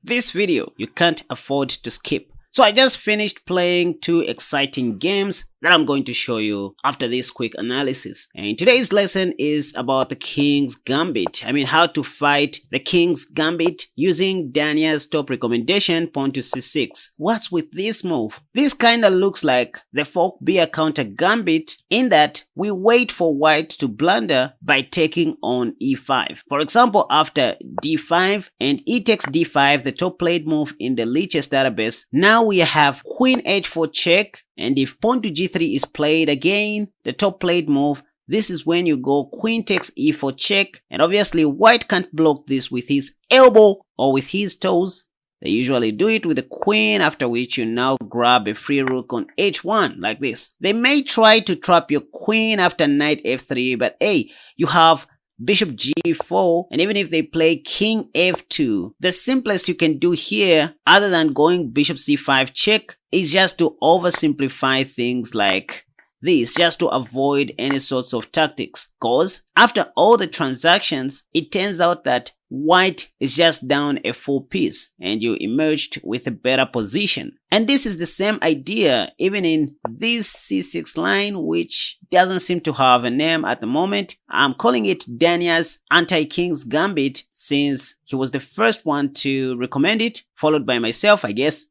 This video you can't afford to skip. So I just finished playing 2 exciting games that I'm going to show you after this quick analysis. And today's lesson is about the King's Gambit. I mean, how to fight the King's Gambit using Daniel's top recommendation, pawn to c6. What's with this move? This kinda looks like the fork bear counter Gambit in that we wait for white to blunder by taking on e5. For example, after d5 and e takes d5, the top played move in the Lichess database, now we have queen h4 check. And if pawn to g3 is played again, the top played move, this is when you go queen takes e4 check. And obviously white can't block this with his elbow or with his toes. They usually do it with the queen, after which you now grab a free rook on h1 like this. They may try to trap your queen after knight f3, but hey, you have bishop g4, and even if they play king f2, the simplest you can do here, other than going bishop c5 check, is just to oversimplify things like this, just to avoid any sorts of tactics. Cause after all the transactions, it turns out that white is just down a full piece and you emerged with a better position. And this is the same idea even in this c6 line, which doesn't seem to have a name at the moment. I'm calling it Daniel's anti-King's Gambit since he was the first one to recommend it, followed by myself, I guess.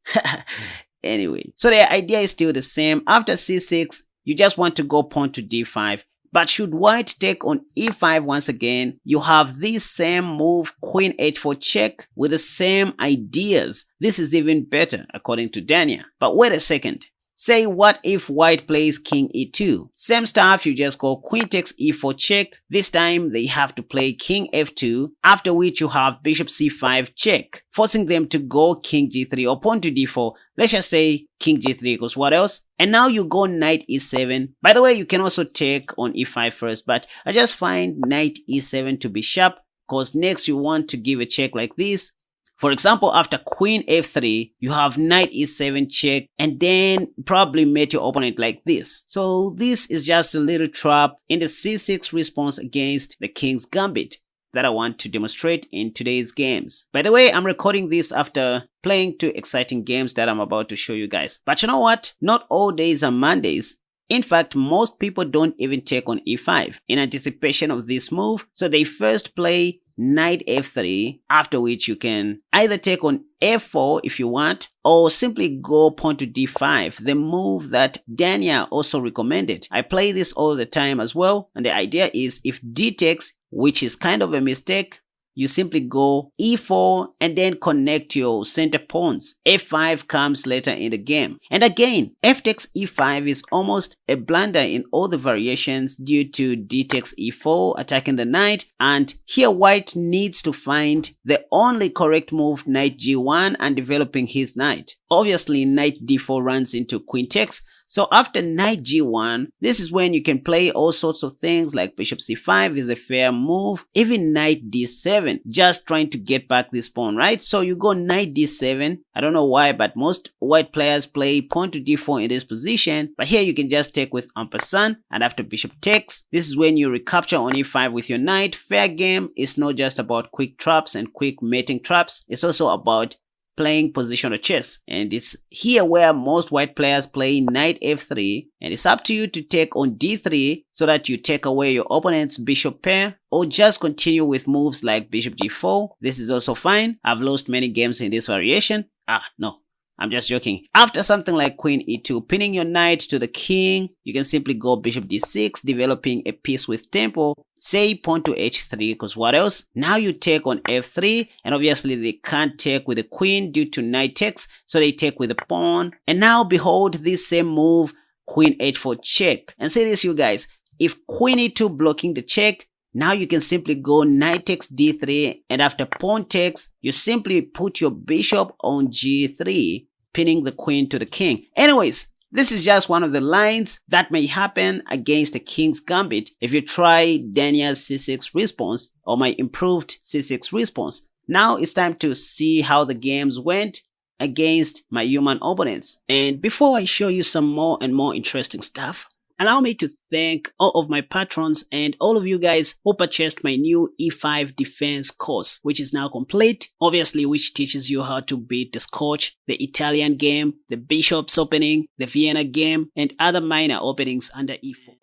Anyway, so the idea is still the same. After c6, you just want to go pawn to d5. But should white take on e5 once again, you have this same move, queen h4 check, with the same ideas. This is even better according to Daniel. But wait a second. Say what if white plays king e2? Same stuff, you just go queen takes e4 check. This time they have to play king f2, after which you have bishop c5 check, forcing them to go king g3 or pawn to d4. Let's just say king g3 because what else? And now you go knight e7. By the way, you can also take on e5 first, but I just find knight e7 to be sharp because next you want to give a check like this. For example, after queen f3, you have knight e7 check and then probably meet your opponent like this. So this is just a little trap in the c6 response against the King's Gambit that I want to demonstrate in today's games. By the way, I'm recording this after playing 2 exciting games that I'm about to show you guys. But you know what? Not all days are Mondays. In fact, most people don't even take on e5 in anticipation of this move. So they first play knight f3, after which you can either take on f4 if you want, or simply go pawn to d5, the move that Daniel also recommended. I play this all the time as well, and the idea is if d takes, which is kind of a mistake, you simply go e4 and then connect your center pawns. f5 comes later in the game. And again, f takes e5 is almost a blunder in all the variations due to d takes e4 attacking the knight. And here white needs to find the only correct move, knight g1, and developing his knight. Obviously, knight d4 runs into queen takes. So after knight g1, this is when you can play all sorts of things like bishop c5 is a fair move, even knight d7, just trying to get back this pawn, right? So you go knight d7. I don't know why, but most white players play pawn to d4 in this position, but here you can just take with en passant, and after bishop takes, this is when you recapture on e5 with your knight. Fair game is not just about quick traps and quick mating traps, it's also about playing positional chess, and it's here where most white players play knight f3, and it's up to you to take on d3 so that you take away your opponent's bishop pair, or just continue with moves like bishop g4. This is also fine. I've lost many games in this variation. No, I'm just joking. After something like queen e2, pinning your knight to the king, you can simply go bishop d6, developing a piece with tempo. Say pawn to h3, because what else? Now you take on f3, and obviously they can't take with the queen due to knight takes, so they take with the pawn. And now behold this same move, queen h4 check. And see this, you guys, if queen e2 blocking the check, now you can simply go knight takes d3, and after pawn takes, you simply put your bishop on g3, pinning the queen to the king. Anyways, this is just one of the lines that may happen against the King's Gambit if you try Daniel's c6 response or my improved c6 response. Now it's time to see how the games went against my human opponents. And before I show you some more and more interesting stuff, allow me to thank all of my patrons and all of you guys who purchased my new E5 defense course, which is now complete, obviously, which teaches you how to beat the Scotch, the Italian game, the Bishop's opening, the Vienna game, and other minor openings under E4.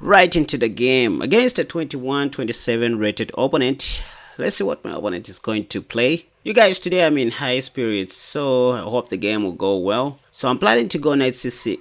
Right into the game against a 21-27 rated opponent. Let's see what my opponent is going to play. You guys, today I'm in high spirits, so I hope the game will go well. So I'm planning to go knight c6.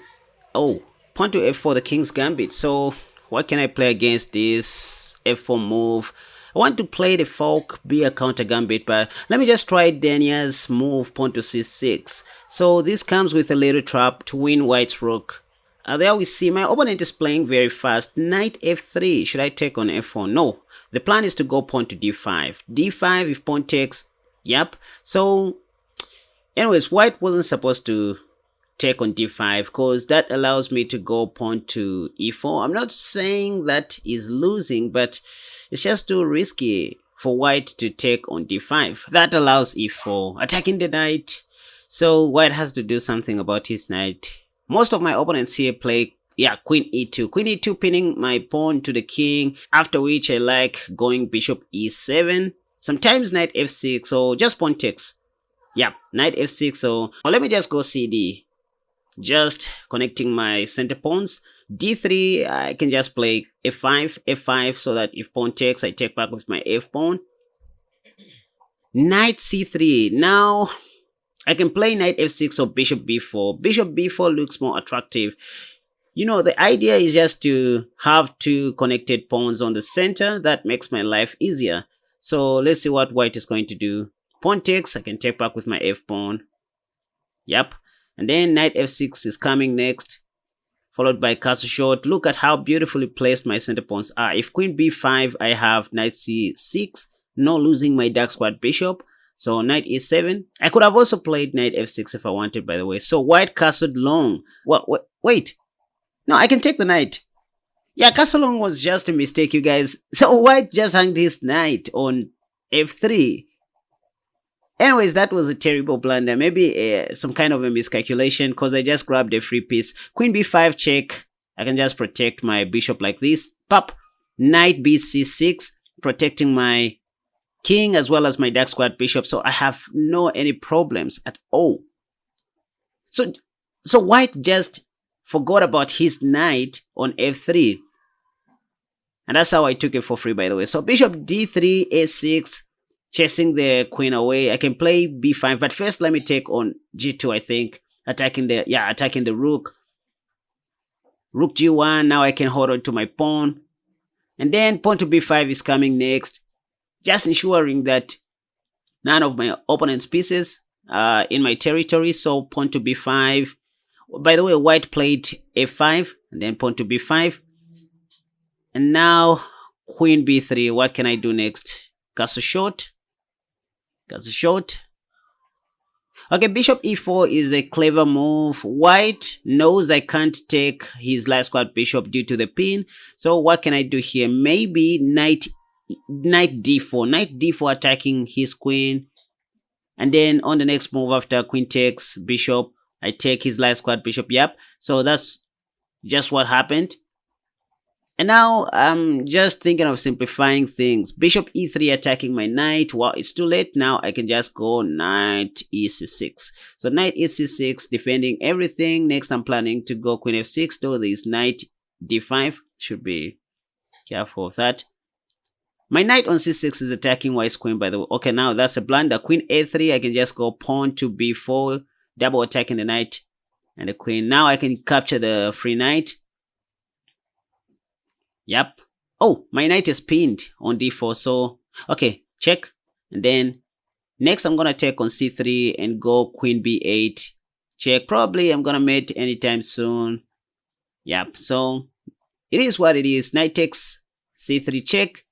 Oh, pawn to f4, the king's gambit. So what can I play against this f4 move? I want to play the fork, be a counter gambit, but let me just try Daniel's move, pawn to c6. So this comes with a little trap to win white's rook. There we see my opponent is playing very fast. Knight f3. Should I take on f4? No. The plan is to go pawn to d5. d5 if pawn takes. Yep. So, anyways, white wasn't supposed to take on d5 because that allows me to go pawn to e4. I'm not saying that is losing, but it's just too risky for white to take on d5. That allows e4, attacking the knight. So white has to do something about his knight. Most of my opponents here play, queen e2. Queen e2 pinning my pawn to the king, after which I like going bishop e7. Sometimes knight f6, or just pawn takes. Yeah, knight f6, so let me just go cd. Just connecting my center pawns. d3, I can just play f5, f5, so that if pawn takes, I take back with my f pawn. Knight c3. Now, I can play knight f6 or bishop b4. Bishop b4 looks more attractive. You know, the idea is just to have two connected pawns on the center. That makes my life easier. So let's see what white is going to do. Pawn takes, I can take back with my f pawn. Yep. And then knight f6 is coming next, followed by castle shot. Look at how beautifully placed my center pawns are. If queen b5, I have knight c6, not losing my dark squared bishop. So knight e7. I could have also played knight f6 if I wanted, by the way. So white castled long. Wait. No, I can take the knight. Yeah, castle long was just a mistake, you guys. So white just hung his knight on f3. Anyways, that was a terrible blunder. Maybe some kind of a miscalculation because I just grabbed a free piece. Queen b5 check. I can just protect my bishop like this. Pop. Knight bc6. Protecting my king as well as my dark squared bishop, so I have no any problems at all. So white just forgot about his knight on f3, and that's how I took it for free, by the way. So bishop d3, a6, chasing the queen away. I can play b5, but first let me take on g2. I think attacking the rook. Rook g1. Now I can hold on to my pawn, and then pawn to b5 is coming next. Just ensuring that none of my opponent's pieces are in my territory. So pawn to b5. By the way, white played f5 and then pawn to b5. And now queen b3. What can I do next? Castle short. Castle short. Okay, bishop e4 is a clever move. White knows I can't take his last squad bishop due to the pin. So what can I do here? Maybe knight d4. Knight d4 attacking his queen. And then on the next move after queen takes bishop, I take his last squad bishop. Yep. So that's just what happened. And now I'm just thinking of simplifying things. Bishop e3 attacking my knight. Well, it's too late now. I can just go knight e6. So knight e6 defending everything. Next I'm planning to go queen f6, though there is knight d5. Should be careful of that. My knight on c6 is attacking white's queen, by the way. Okay, now that's a blunder. Queen a3, I can just go pawn to b4, double attacking the knight and the queen. Now I can capture the free knight. Yep. Oh, my knight is pinned on d4, so, okay, check. And then, next I'm gonna take on c3 and go queen b8. Check. Probably I'm gonna mate anytime soon. Yep, so, it is what it is. Knight takes c3 check.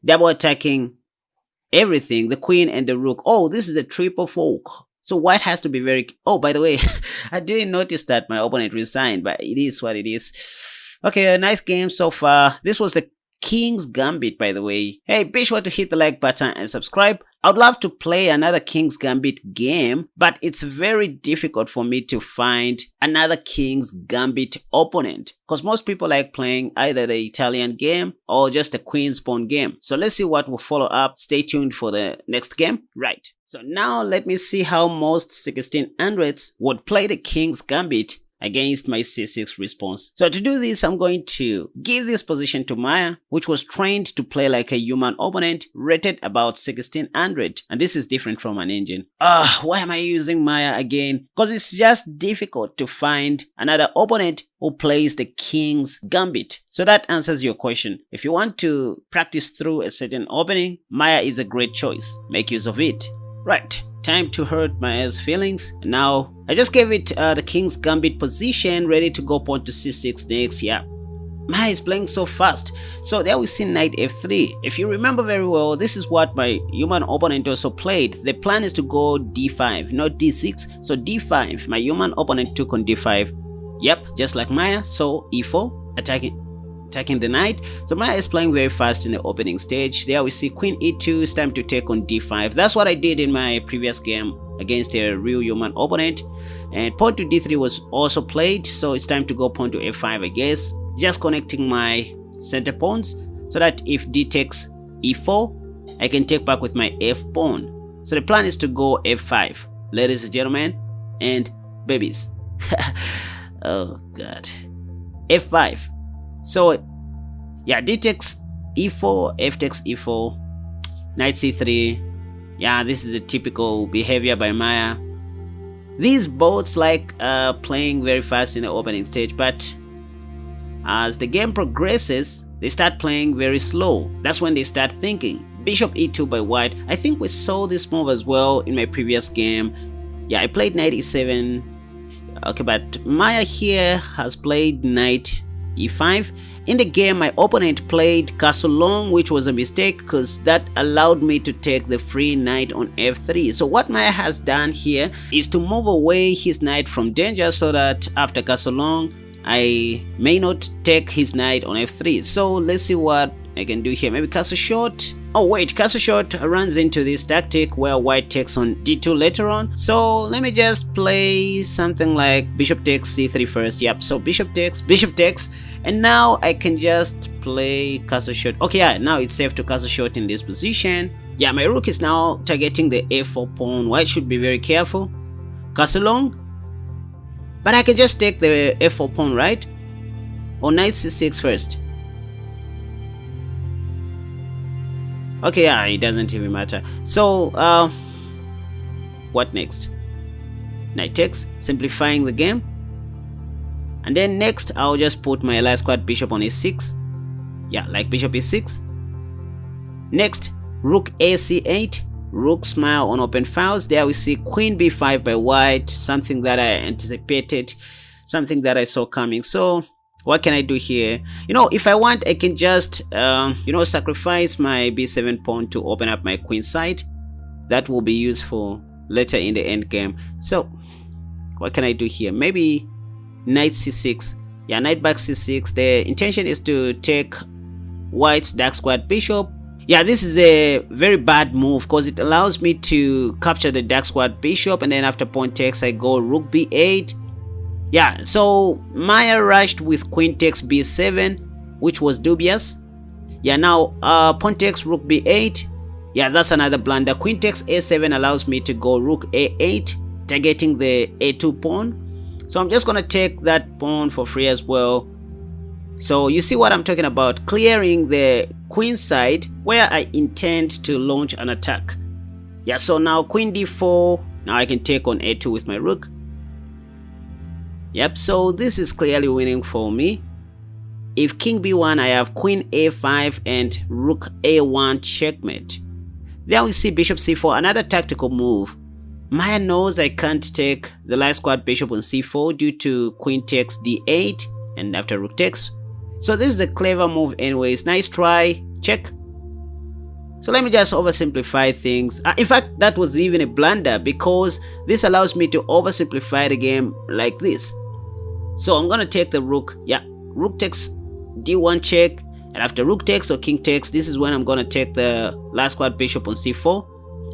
Double attacking everything, the queen and the rook. Oh, this is a triple fork. So white has to be very... Oh, by the way, I didn't notice that my opponent resigned, but it is what it is. Okay, a nice game so far. This was the King's Gambit, by the way. Hey, be sure to hit the like button and subscribe. I'd love to play another King's Gambit game, but it's very difficult for me to find another King's Gambit opponent, because most people like playing either the Italian game or just a Queen's Pawn game. So let's see what will follow up. Stay tuned for the next game. Right. So now let me see how most 1600s would play the King's Gambit against my c6 response. So to do this, I'm going to give this position to Maya, which was trained to play like a human opponent, rated about 1600. And this is different from an engine. Why am I using Maya again? Because it's just difficult to find another opponent who plays the King's Gambit. So that answers your question. If you want to practice through a certain opening, Maya is a great choice. Make use of it. Right. Time to hurt Maya's feelings. Now, I just gave it the King's Gambit position, ready to go pawn to c6 next. Yeah, Maya is playing so fast. So there we see knight f3. If you remember very well, this is what my human opponent also played. The plan is to go d5, not d6. So d5, my human opponent took on d5. Yep, just like Maya. So e4, attacking the knight. So Maya is playing very fast in the opening stage. There we see queen e2. It's time to take on d5. That's what I did in my previous game against a real human opponent. And pawn to d3 was also played, so it's time to go pawn to f5, I guess. Just connecting my center pawns so that if d takes e4, I can take back with my f pawn. So the plan is to go f5, ladies and gentlemen and babies. Oh god. f5. So yeah, d takes e4, f takes e4, knight c3. Yeah, this is a typical behavior by Maya. These bots like playing very fast in the opening stage, but as the game progresses, they start playing very slow. That's when they start thinking. Bishop e2 by white. I think we saw this move as well in my previous game. Yeah, I played knight e7. Okay, but Maya here has played knight e5. In the game, my opponent played castle long, which was a mistake because that allowed me to take the free knight on f3. So what Maya has done here is to move away his knight from danger so that after castle long, I may not take his knight on f3. So let's see what I can do here. Maybe castle short. Oh wait, castle short runs into this tactic where white takes on d2 later on. So let me just play something like bishop takes c3 first. Yep, so bishop takes, and now I can just play castle short. Okay, yeah, now it's safe to castle short in this position. Yeah, my rook is now targeting the a4 pawn. White should be very careful. Castle long, but I can just take the f4 pawn, right? Or knight c6 first. Okay, yeah, it doesn't even matter. So, what next? Knight takes, simplifying the game. And then next, I'll just put my last squad bishop on e6. Yeah, like bishop e6. Next, rook ac8. Rook smile on open files. There we see queen b5 by white. Something that I anticipated. Something that I saw coming. So, what can I do here? You know, if I want, I can just, sacrifice my b7 pawn to open up my queen side. That will be useful later in the end game. So, what can I do here? Maybe knight c6. Yeah, knight back c6. The intention is to take white's dark squared bishop. Yeah, this is a very bad move because it allows me to capture the dark squared bishop, and then after pawn takes, I go rook b8. Yeah, so Maya rushed with queen takes b7, which was dubious. Yeah, now pawn takes rook b8. Yeah, that's another blunder. Queen takes a7 allows me to go rook a8, targeting the a2 pawn. So I'm just gonna take that pawn for free as well. So you see what I'm talking about, clearing the queen side where I intend to launch an attack. Yeah, so now queen d4. Now I can take on a2 with my rook. Yep, so this is clearly winning for me. If king b1, I have queen a5 and rook a1 checkmate. Then we see bishop c4, another tactical move. Maya knows I can't take the last squad bishop on c4 due to queen takes d8 and after rook takes. So this is a clever move anyways. Nice try, check. So let me just oversimplify things. In fact, that was even a blunder because this allows me to oversimplify the game like this. So I'm gonna take the rook. Yeah, rook takes d1 check, And after rook takes or king takes, this is when I'm gonna take the last squad bishop on c4.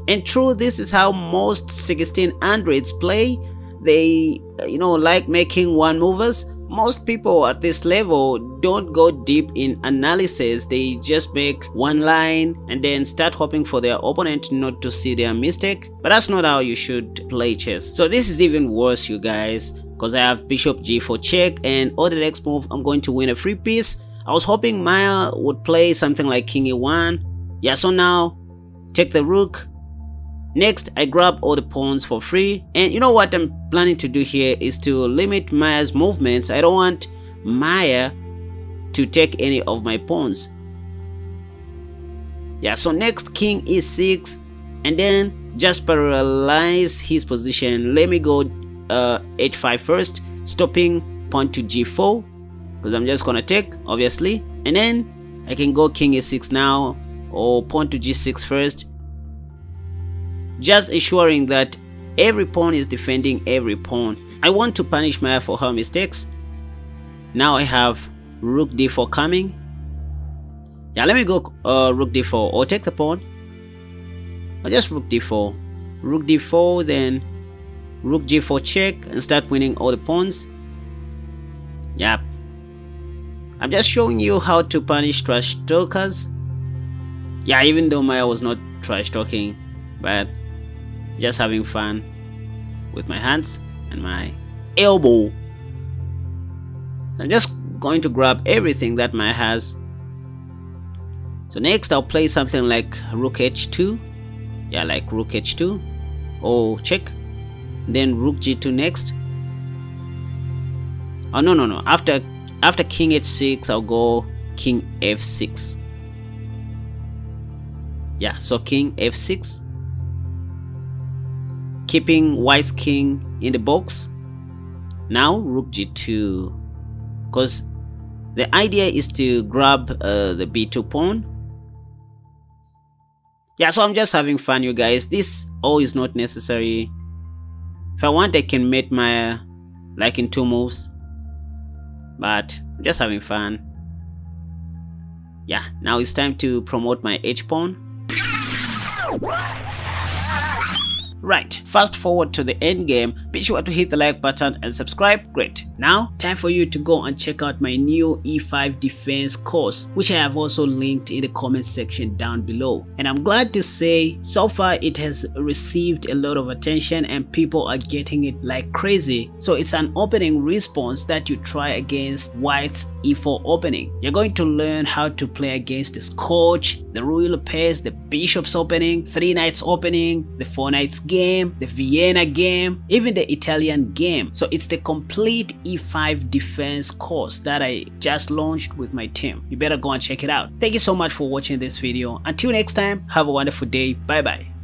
And true, this is how most 1600s play. They, like making one movers. Most people at this level don't go deep in analysis. They just make one line and then start hoping for their opponent not to see their mistake. But that's not how you should play chess. So this is even worse, you guys, because I have bishop g4 check, and on the next move I'm going to win a free piece. I was hoping Maya would play something like king e1. Yeah, so now take the rook. Next, I grab all the pawns for free, and you know what I'm planning to do here is to limit Maya's movements. I don't want Maya to take any of my pawns. Yeah, so next king e6, and then just paralyze his position. Let me go h5 first, stopping pawn to g4, because I'm just gonna take, obviously, and then I can go king e6 now, or pawn to g6 first. Just ensuring that every pawn is defending every pawn. I want to punish Maya for her mistakes. Now I have rook d4 coming. Yeah, let me go rook d4 or take the pawn. Or just rook d4. Rook d4, then rook g4 check and start winning all the pawns. Yep. I'm just showing you how to punish trash talkers. Yeah, even though Maya was not trash talking, but just having fun with my hands and my elbow. I'm just going to grab everything that Maya has. So next I'll play something like rook h2. Yeah, like rook h2 or check. Then rook g2 next. Oh no. After king h6 I'll go king f6. Yeah, so king f6. Keeping white's king in the box. Now rook g2, because the idea is to grab the b2 pawn. Yeah, so I'm just having fun, you guys. This all is not necessary. If I want, I can mate Maya like in 2 moves, but I'm just having fun. Yeah, now it's time to promote my h pawn. Right, fast forward to the end game. Be sure to hit the like button and subscribe. Great. Now, time for you to go and check out my new E5 defense course, which I have also linked in the comment section down below. And I'm glad to say, so far it has received a lot of attention and people are getting it like crazy. So it's an opening response that you try against White's E4 opening. You're going to learn how to play against the Scotch, the Ruy Lopez, the Bishop's opening, 3 Knights opening, the 4 Knights game, the Vienna game, even the Italian game. So it's the complete E5 defense course that I just launched with my team. You better go and check it out. Thank you so much for watching this video. Until next time, have a wonderful day. Bye bye.